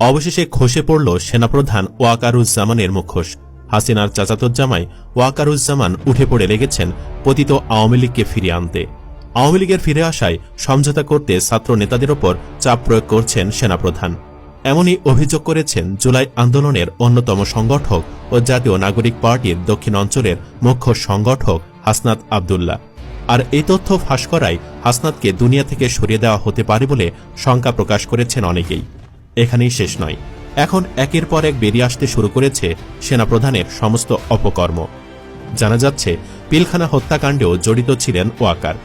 অবশেষে খসে পড়ল সেনাপ্রধান ওয়াকারুজ্জামানের মুখোশ। হাসিনার চাচাতো জামাই ওয়াকারুজ্জামান উঠে পড়ে লেগেছেন পতিত আওয়ামী লীগকে ফিরিয়ে আনতে। আওয়ামী লীগের ফিরে আসায় সমঝোতা করতে ছাত্র নেতাদের ওপর চাপ প্রয়োগ করছেন সেনাপ্রধান। এমনই অভিযোগ করেছেন জুলাই আন্দোলনের অন্যতম সংগঠক ও জাতীয় নাগরিক পার্টির দক্ষিণ অঞ্চলের মুখ্য সংগঠক হাসনাত আবদুল্লাহ। আর এই তথ্য ফাঁস করায় হাসনাতকে দুনিয়া থেকে সরিয়ে দেওয়া হতে পারে বলে শঙ্কা প্রকাশ করেছেন অনেকেই। এখানেই শেষ নয়, এখন একের পর এক বেরিয়ে আসতে শুরু করেছে সেনাপ্রধানের সমস্ত অপকর্ম। জানা যাচ্ছে পিলখানা হত্যাকাণ্ডেও জড়িত ছিলেন ওয়াকার।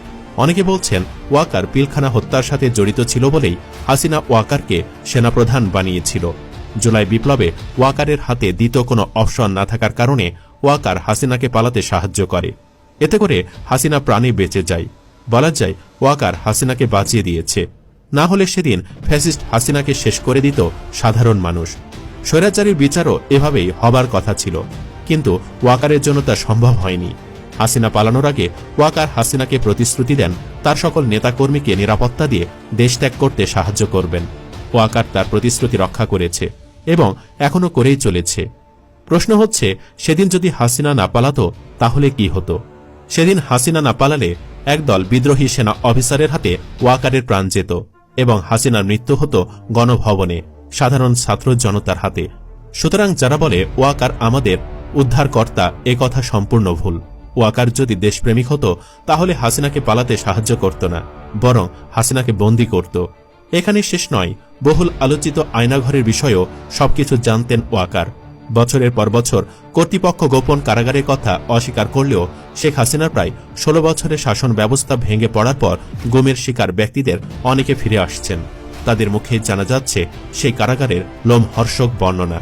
অনেকে বলছেন ওয়াকার পিলখানা হত্যার সাথে জড়িত ছিল বলেই হাসিনা ওয়াকারকে সেনাপ্রধান বানিয়েছিল। জুলাই বিপ্লবে ওয়াকারের হাতে দ্বিতীয় কোনো অপশন না থাকার কারণে ওয়াকার হাসিনাকে পালাতে সাহায্য করে। এতে করে হাসিনা প্রাণে বেঁচে যায়। বলা যায় ওয়াকার হাসিনাকে বাঁচিয়ে দিয়েছে, না হলে সেদিন ফ্যাসিস্ট হাসিনাকে শেষ করে দিত সাধারণ মানুষ। স্বৈরাচারীর বিচারও এভাবেই হবার কথা ছিল, কিন্তু ওয়াকারের জন্য তা সম্ভব হয়নি। হাসিনা পালানোর আগে ওয়াকার হাসিনাকে প্রতিশ্রুতি দেন তার সকল নেতাকর্মীকে নিরাপত্তা দিয়ে দেশ ত্যাগ করতে সাহায্য করবেন। ওয়াকার তার প্রতিশ্রুতি রক্ষা করেছে এবং এখনও করেই চলেছে। প্রশ্ন হচ্ছে, সেদিন যদি হাসিনা না পালাতো তাহলে কি হতো? সেদিন হাসিনা না পালালে একদল বিদ্রোহী সেনা অফিসারের হাতে ওয়াকারের প্রাণ যেত এবং হাসিনার মৃত্যু হতো গণভবনে, সাধারণ ছাত্র জনতার হাতে। সুতরাং যারা বলে ওয়াকার আমাদের উদ্ধারকর্তা, এ কথা সম্পূর্ণ ভুল। ওয়াকার যদি দেশপ্রেমিক হতো তাহলে হাসিনাকে পালাতে সাহায্য করত না, বরং হাসিনাকে বন্দী করত। এখানে শেষ নয়, বহুল আলোচিত আয়নাঘরের বিষয়েও সবকিছু জানতেন ওয়াকার। বছরের পর বছর কর্তৃপক্ষ গোপন কারাগারের কথা অস্বীকার করলেও শেখ হাসিনার প্রায় 16 বছরের শাসন ব্যবস্থা ভেঙে পড়ার পর গুমের শিকার ব্যক্তিদের অনেকে ফিরে আসছেন। তাদের মুখে জানা যাচ্ছে সেই কারাগারের লোমহর্ষক বর্ণনা।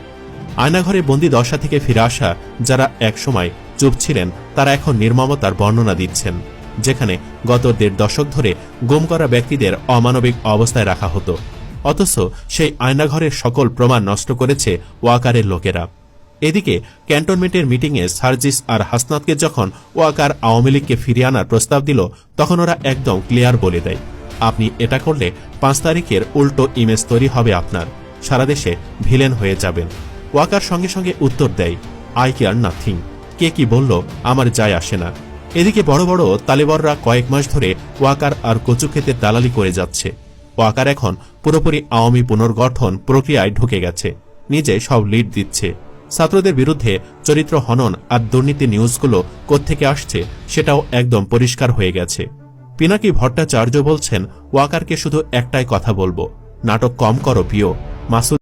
আয়নাঘরে বন্দি দশা থেকে ফিরে আসা যারা একসময় চুপ ছিলেন তারা এখন নির্মমতার বর্ণনা দিচ্ছেন, যেখানে গত 1.5 দশক ধরে গুম করা ব্যক্তিদের অমানবিক অবস্থায় রাখা হতো, অথচ সেই আয়নাঘরের সকল প্রমাণ নষ্ট করেছে ওয়াকারের লোকেরা। এদিকে ক্যান্টনমেন্টের মিটিংয়ে সার্জিস আর হাসনাতকে যখন ওয়াকার আওয়ামী লীগকে ফিরিয়ে আনার প্রস্তাব দিল, তখন ওরা একদম ক্লিয়ার বলে দেয়, আপনি এটা করলে 5 তারিখের উল্টো ইমেজ তৈরি হবে আপনার, সারা দেশে ভিলেন হয়ে যাবেন। ওয়াকার সঙ্গে সঙ্গে উত্তর দেয়, আই কেয়ার নাথিং, কে কি বলল আমার যায় আসে না। এদিকে বড় বড় তালেবররা কয়েক মাস ধরে ওয়াকার আর কচু ক্ষেতের দালালি করে যাচ্ছে। ওয়াকার এখন পুরোপুরি আওয়ামী পুনর্গঠন প্রক্রিয়ায় ঢুকে গেছে, নিজে সব লিড দিচ্ছে। ছাত্রদের বিরুদ্ধে চরিত্র হনন আর দুর্নীতি নিউজগুলো কোত্থেকে আসছে সেটাও একদম পরিষ্কার হয়ে গেছে। পিনাকি ভট্টাচার্য বলছেন, ওয়াকারকে শুধু একটাই কথা বলবো, নাটক কম করো প্রিয়। মাসুদ